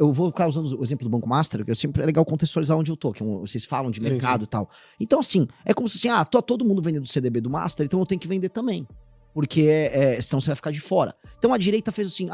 eu vou ficar usando o exemplo do Banco Master, que sempre é legal contextualizar onde eu tô, que vocês falam de mercado e tal. Então, assim, é como se assim, todo mundo vendendo o CDB do Master, então eu tenho que vender também. Porque senão você vai ficar de fora. Então a direita fez assim,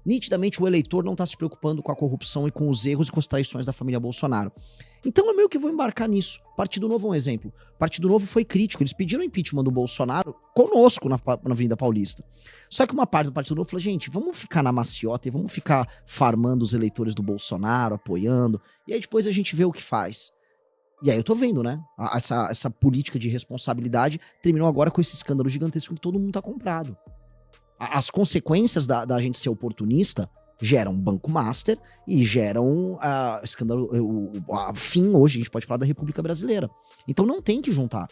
nitidamente o eleitor não tá se preocupando com a corrupção e com os erros e com as traições da família Bolsonaro. Então eu meio que vou embarcar nisso. Partido Novo é um exemplo. Partido Novo foi crítico, eles pediram o impeachment do Bolsonaro conosco na Avenida Paulista. Só que uma parte do Partido Novo falou, gente, vamos ficar na maciota e vamos ficar farmando os eleitores do Bolsonaro, apoiando, e aí depois a gente vê o que faz. E aí eu tô vendo, né? Essa política de responsabilidade terminou agora com esse escândalo gigantesco que todo mundo tá comprado. As consequências da gente ser oportunista geram Banco Master e geram escândalo, fim hoje, a gente pode falar da República Brasileira. Então não tem que juntar.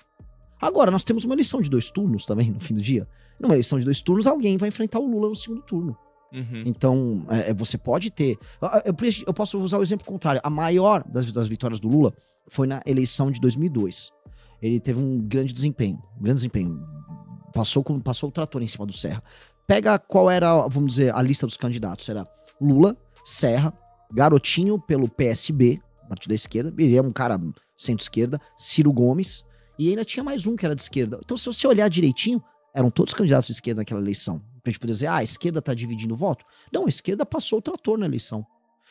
Agora, nós temos uma eleição de 2 turnos também, no fim do dia. Numa eleição de 2 turnos, alguém vai enfrentar o Lula no segundo turno. Uhum. Então, você pode ter... Eu posso usar o exemplo contrário. A maior das vitórias do Lula foi na eleição de 2002. Ele teve um grande desempenho. Passou o trator em cima do Serra. Pega qual era, vamos dizer, a lista dos candidatos. Era Lula, Serra, Garotinho pelo PSB, partido da esquerda. Ele é um cara centro-esquerda. Ciro Gomes. E ainda tinha mais um que era de esquerda. Então, se você olhar direitinho, eram todos candidatos de esquerda naquela eleição. Pra gente poder dizer, a esquerda tá dividindo o voto. Não, a esquerda passou o trator na eleição.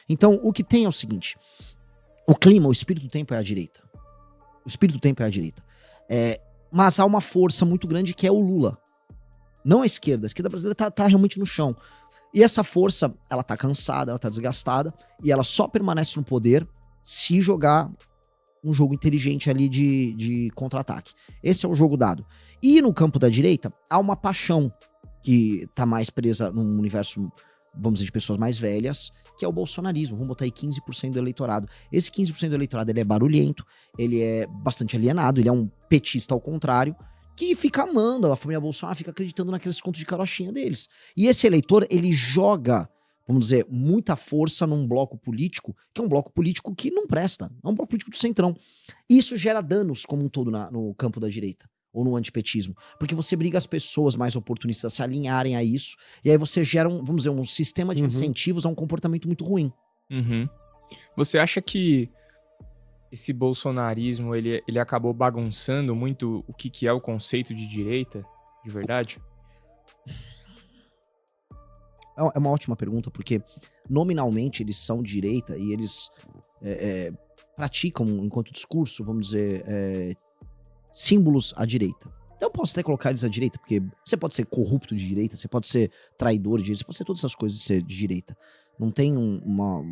Então, o que tem é o seguinte. O clima, o espírito do tempo é a direita. O espírito do tempo é a direita. Mas há uma força muito grande que é o Lula. Não a esquerda. A esquerda brasileira tá realmente no chão. E essa força, ela tá cansada, ela tá desgastada. E ela só permanece no poder se jogar um jogo inteligente ali de contra-ataque. Esse é o jogo dado. E no campo da direita, há uma paixão que tá mais presa num universo, vamos dizer, de pessoas mais velhas, que é o bolsonarismo. Vamos botar aí 15% do eleitorado. Esse 15% do eleitorado, ele é barulhento, ele é bastante alienado, ele é um petista ao contrário, que fica amando a família Bolsonaro, fica acreditando naqueles contos de carochinha deles. E esse eleitor, ele joga, vamos dizer, muita força num bloco político, que é um bloco político que não presta, é um bloco político do centrão. Isso gera danos como um todo no campo da direita, ou no antipetismo, porque você briga as pessoas mais oportunistas a se alinharem a isso, e aí você gera vamos dizer, um sistema de incentivos a um comportamento muito ruim. Uhum. Você acha que esse bolsonarismo, ele acabou bagunçando muito o que é o conceito de direita, de verdade? É uma ótima pergunta, porque nominalmente eles são de direita e eles praticam, enquanto discurso, vamos dizer, símbolos à direita. Então eu posso até colocar eles à direita, porque você pode ser corrupto de direita, você pode ser traidor de direita, você pode ser todas essas coisas de ser de direita. Não tem não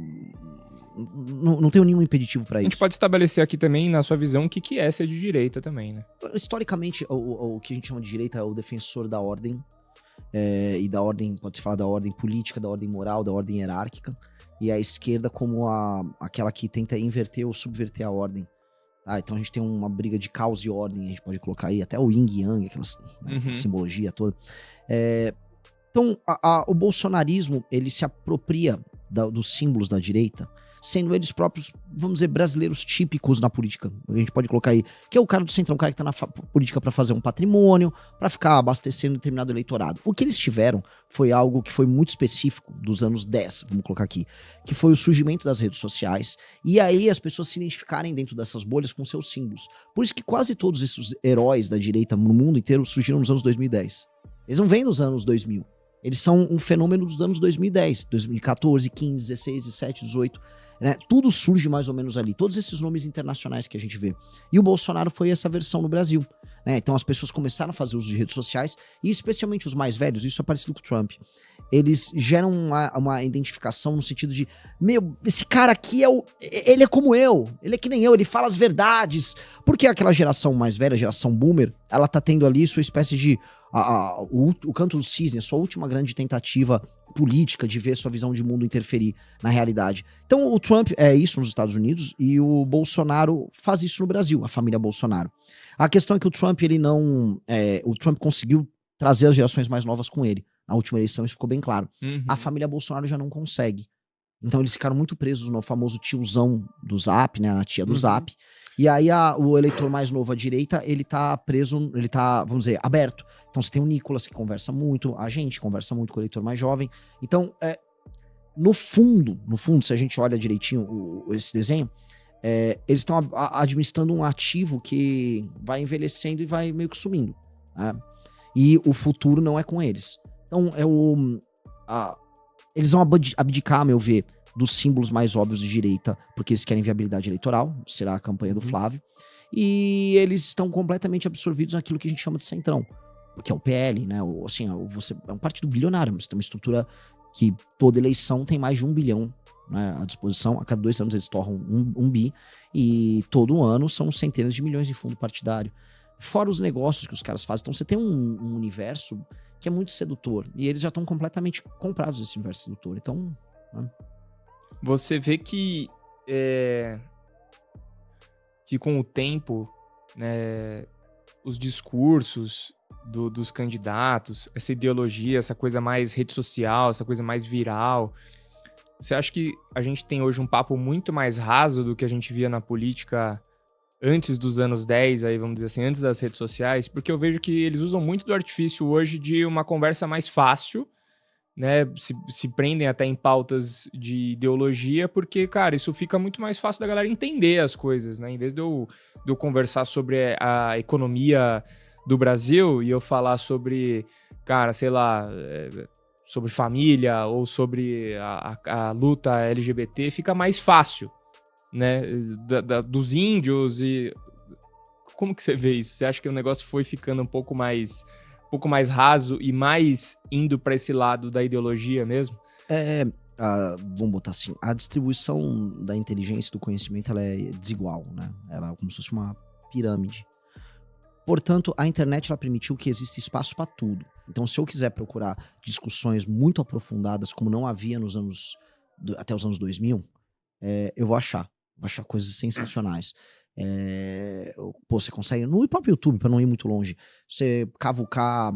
tem nenhum impeditivo pra isso. A gente pode estabelecer aqui também, na sua visão, o que é ser de direita também, né? Historicamente, o que a gente chama de direita é o defensor da ordem, e da ordem, pode-se falar da ordem política, da ordem moral, da ordem hierárquica, e a esquerda como aquela que tenta inverter ou subverter a ordem. Então a gente tem uma briga de caos e ordem, a gente pode colocar aí até o yin e yang, aquela simbologia toda. Então o bolsonarismo, ele se apropria dos símbolos da direita, sendo eles próprios, vamos dizer, brasileiros típicos na política. A gente pode colocar aí, que é o cara do centrão, o cara que tá na política pra fazer um patrimônio, pra ficar abastecendo determinado eleitorado. O que eles tiveram foi algo que foi muito específico dos anos 10, vamos colocar aqui, que foi o surgimento das redes sociais, e aí as pessoas se identificarem dentro dessas bolhas com seus símbolos. Por isso que quase todos esses heróis da direita no mundo inteiro surgiram nos anos 2010. Eles não vêm nos anos 2000. Eles são um fenômeno dos anos 2010, 2014, 15, 16, 17, 18... Né? Tudo surge mais ou menos ali, todos esses nomes internacionais que a gente vê. E o Bolsonaro foi essa versão no Brasil, né? Então as pessoas começaram a fazer uso de redes sociais, e especialmente os mais velhos, isso é parecido com o Trump, eles geram uma identificação no sentido de, esse cara aqui ele é como eu, ele é que nem eu, ele fala as verdades, porque aquela geração mais velha, a geração boomer, ela tá tendo ali sua espécie de o canto do cisne, a sua última grande tentativa política de ver sua visão de mundo interferir na realidade. Então o Trump é isso nos Estados Unidos e o Bolsonaro faz isso no Brasil, a família Bolsonaro. A questão é que o Trump, o Trump conseguiu trazer as gerações mais novas com ele. Na última eleição isso ficou bem claro. A família Bolsonaro já não consegue. Então eles ficaram muito presos no famoso tiozão do Zap, né, a tia do Zap. E aí o eleitor mais novo à direita, ele tá preso, ele tá, vamos dizer, aberto. Então você tem o Nicolas que conversa muito, a gente conversa muito com o eleitor mais jovem. Então, no fundo, se a gente olha direitinho esse desenho, eles estão administrando um ativo que vai envelhecendo e vai meio que sumindo. Né? E o futuro não é com eles. Então, eles vão abdicar, a meu ver, dos símbolos mais óbvios de direita, porque eles querem viabilidade eleitoral, será a campanha do Flávio, e eles estão completamente absorvidos naquilo que a gente chama de centrão, que é o PL, né? É um partido bilionário, mas tem uma estrutura que toda eleição tem mais de 1 bilhão, né, à disposição. A cada 2 anos eles torram 1 bi, e todo ano são centenas de milhões de fundo partidário. Fora os negócios que os caras fazem. Então você tem um universo que é muito sedutor, e eles já estão completamente comprados nesse universo sedutor. Então... Né? Você vê que com o tempo, né, os discursos dos candidatos, essa ideologia, essa coisa mais rede social, essa coisa mais viral, você acha que a gente tem hoje um papo muito mais raso do que a gente via na política antes dos anos 10, aí vamos dizer assim, antes das redes sociais? Porque eu vejo que eles usam muito do artifício hoje de uma conversa mais fácil, né, se prendem até em pautas de ideologia, porque, cara, isso fica muito mais fácil da galera entender as coisas, né? Em vez de eu conversar sobre a economia do Brasil e eu falar sobre, cara, sei lá, sobre família ou sobre a luta LGBT, fica mais fácil, né? Dos índios e... Como que você vê isso? Você acha que o negócio foi ficando um pouco mais raso e mais indo para esse lado da ideologia mesmo? Vamos botar assim, a distribuição da inteligência e do conhecimento, ela é desigual, né? Ela é como se fosse uma pirâmide. Portanto, a internet, ela permitiu que exista espaço para tudo. Então, se eu quiser procurar discussões muito aprofundadas, como não havia até os anos 2000, eu vou achar coisas sensacionais. Você consegue, no próprio YouTube, para não ir muito longe, você cavucar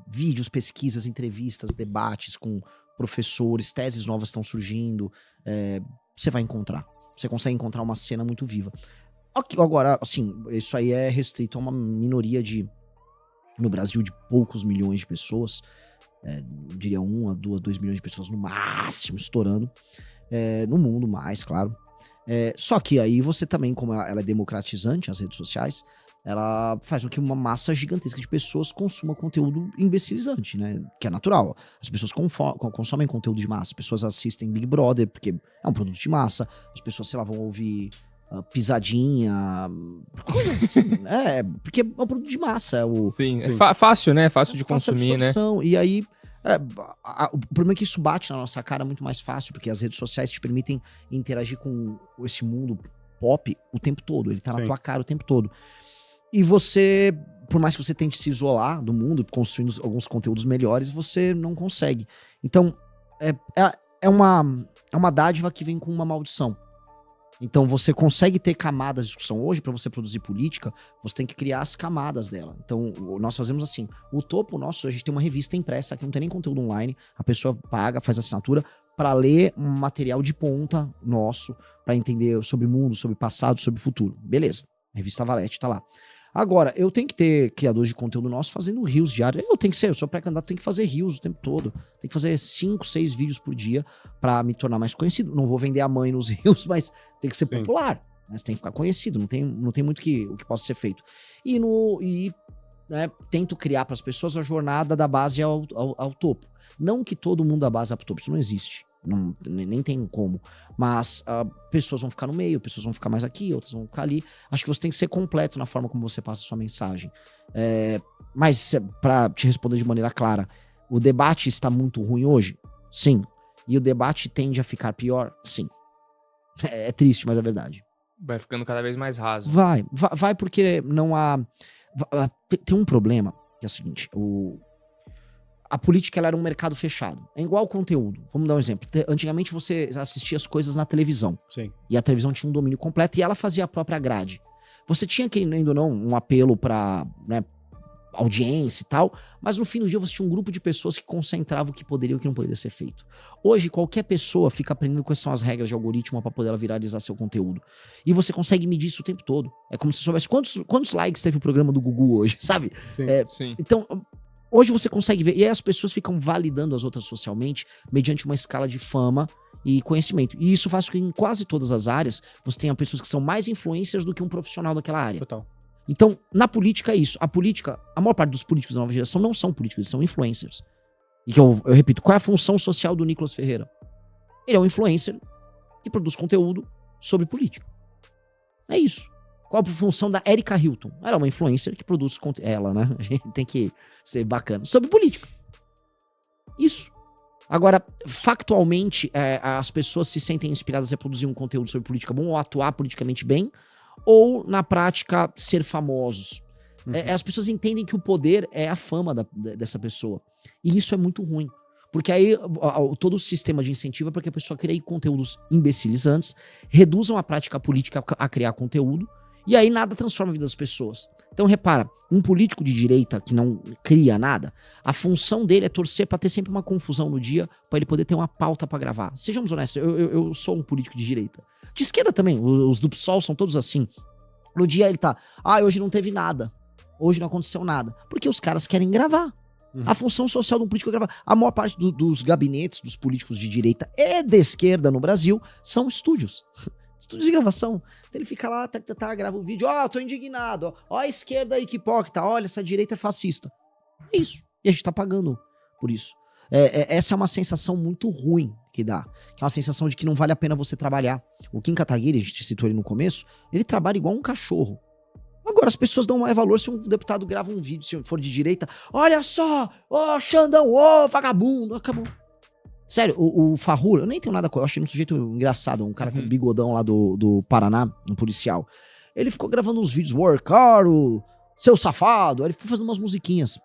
vídeos, pesquisas, entrevistas, debates com professores, teses novas estão surgindo, você vai encontrar. Você consegue encontrar uma cena muito viva. Agora, assim, isso aí é restrito a uma minoria no Brasil, de poucos milhões de pessoas, eu diria 1 a 2 milhões de pessoas no máximo, estourando, no mundo mais, claro. Só que aí você também, como ela é democratizante, as redes sociais, ela faz com que uma massa gigantesca de pessoas consuma conteúdo imbecilizante, né? Que é natural. As pessoas consomem conteúdo de massa, as pessoas assistem Big Brother, porque é um produto de massa, as pessoas, sei lá, vão ouvir pisadinha, coisas assim, porque é um produto de massa. Sim, é fácil, né? Fácil de consumir, né? E aí... o problema é que isso bate na nossa cara muito mais fácil, porque as redes sociais te permitem interagir com esse mundo pop o tempo todo, ele tá na tua cara o tempo todo. E você, por mais que você tente se isolar do mundo, construindo alguns conteúdos melhores, você não consegue. Então, é uma dádiva que vem com uma maldição. Então, você consegue ter camadas de discussão. Hoje, para você produzir política, você tem que criar as camadas dela. Então, nós fazemos assim. O topo nosso, a gente tem uma revista impressa, que não tem nem conteúdo online. A pessoa paga, faz assinatura, para ler um material de ponta nosso, para entender sobre o mundo, sobre o passado, sobre o futuro. Beleza. A revista Valete tá lá. Agora, eu tenho que ter criadores de conteúdo nosso fazendo reels diários. Eu sou pré-candidato, tenho que fazer reels o tempo todo. Tenho que fazer 5, 6 vídeos por dia pra me tornar mais conhecido. Não vou vender a mãe nos reels, mas tem que ser popular. Né? Você tem que ficar conhecido, não tem muito o que possa ser feito. Tento criar para as pessoas a jornada da base ao topo. Não que todo mundo da base ao topo, isso não existe. Nem tem como. Mas pessoas vão ficar no meio, pessoas vão ficar mais aqui, outras vão ficar ali. Acho que você tem que ser completo na forma como você passa a sua mensagem. Mas, pra te responder de maneira clara, o debate está muito ruim hoje? Sim. E o debate tende a ficar pior? Sim. É triste, mas é verdade. Vai ficando cada vez mais raso. Vai porque não há... Tem um problema, que é o seguinte, a política, ela era um mercado fechado. É igual ao conteúdo. Vamos dar um exemplo. Antigamente você assistia as coisas na televisão. Sim. E a televisão tinha um domínio completo e ela fazia a própria grade. Você tinha, querendo ou não, um apelo pra audiência e tal, mas no fim do dia você tinha um grupo de pessoas que concentravam o que poderia e o que não poderia ser feito. Hoje, qualquer pessoa fica aprendendo quais são as regras de algoritmo para poder ela viralizar seu conteúdo. E você consegue medir isso o tempo todo. É como se soubesse quantos likes teve o programa do Gugu hoje, sabe? Sim. Então... Hoje você consegue ver, e aí as pessoas ficam validando as outras socialmente mediante uma escala de fama e conhecimento. E isso faz com que em quase todas as áreas você tenha pessoas que são mais influencers do que um profissional daquela área. Total. Então, na política é isso. A maior parte dos políticos da nova geração não são políticos, eles são influencers. E que eu repito, qual é a função social do Nicolas Ferreira? Ele é um influencer que produz conteúdo sobre política. É isso. Qual a função da Erika Hilton? Ela é uma influencer que produz conteúdo. Ela, né? A gente tem que ser bacana. Sobre política. Isso. Agora, factualmente, as pessoas se sentem inspiradas a produzir um conteúdo sobre política bom ou atuar politicamente bem, ou, na prática, ser famosos. As pessoas entendem que o poder é a fama dessa pessoa. E isso é muito ruim. Porque aí todo o sistema de incentivo é para que a pessoa crie conteúdos imbecilizantes, reduzam a prática política a criar conteúdo, e aí nada transforma a vida das pessoas. Então repara, um político de direita que não cria nada, a função dele é torcer para ter sempre uma confusão no dia, para ele poder ter uma pauta para gravar. Sejamos honestos, eu sou um político de direita. De esquerda também, os do PSOL são todos assim. No dia ele tá, hoje não teve nada, hoje não aconteceu nada, porque os caras querem gravar. A função social de um político é gravar. A maior parte dos gabinetes dos políticos de direita e de esquerda no Brasil são estúdios. Estúdios de gravação. Então ele fica lá, grava o vídeo. Tô indignado. Ó a esquerda aí que hipócrita. Olha, essa direita é fascista. É isso. E a gente tá pagando por isso. Essa é uma sensação muito ruim que dá. Que é uma sensação de que não vale a pena você trabalhar. O Kim Kataguiri, a gente citou ele no começo, ele trabalha igual um cachorro. Agora, as pessoas dão mais valor se um deputado grava um vídeo, se for de direita. Olha só, Xandão, vagabundo, acabou. Sério, o Farrur, eu nem tenho nada com ele, eu achei um sujeito engraçado, um cara com bigodão lá do Paraná, um policial. Ele ficou gravando uns vídeos, Workaro, seu safado, aí ele ficou fazendo umas musiquinhas.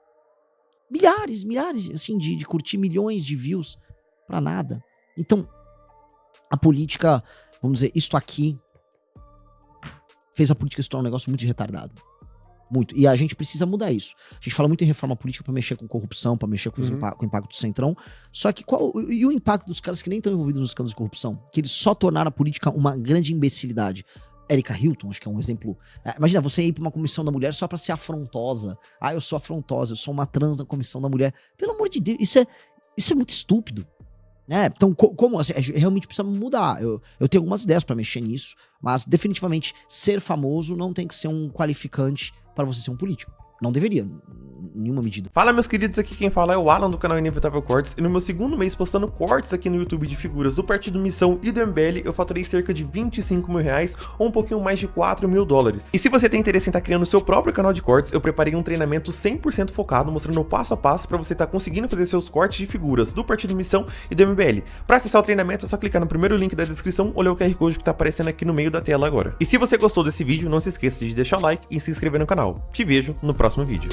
Milhares, assim, de curtir milhões de views pra nada. Então, a política, vamos dizer, isto aqui, fez a política se tornar um negócio muito retardado. Muito. E a gente precisa mudar isso. A gente fala muito em reforma política pra mexer com corrupção, pra mexer com o impacto do centrão. Só que e o impacto dos caras que nem estão envolvidos nos escândalos de corrupção? Que eles só tornaram a política uma grande imbecilidade. Erika Hilton, acho que é um exemplo. Imagina, você ir pra uma comissão da mulher só pra ser afrontosa. Eu sou afrontosa, eu sou uma trans na comissão da mulher. Pelo amor de Deus, isso é muito estúpido. Então, como assim, realmente precisa mudar. Eu tenho algumas ideias pra mexer nisso, mas definitivamente ser famoso não tem que ser um qualificante para você ser um político. Não deveria, em nenhuma medida. Fala, meus queridos, aqui quem fala é o Alan do canal Inevitável Cortes, e no meu segundo mês postando cortes aqui no YouTube de figuras do Partido Missão e do MBL, eu faturei cerca de 25 mil reais, ou um pouquinho mais de 4 mil dólares. E se você tem interesse em estar criando o seu próprio canal de cortes, eu preparei um treinamento 100% focado, mostrando o passo a passo para você estar conseguindo fazer seus cortes de figuras do Partido Missão e do MBL. Para acessar o treinamento é só clicar no primeiro link da descrição ou ler o QR Code que tá aparecendo aqui no meio da tela agora. E se você gostou desse vídeo, não se esqueça de deixar o like e se inscrever no canal. Te vejo no próximo vídeo.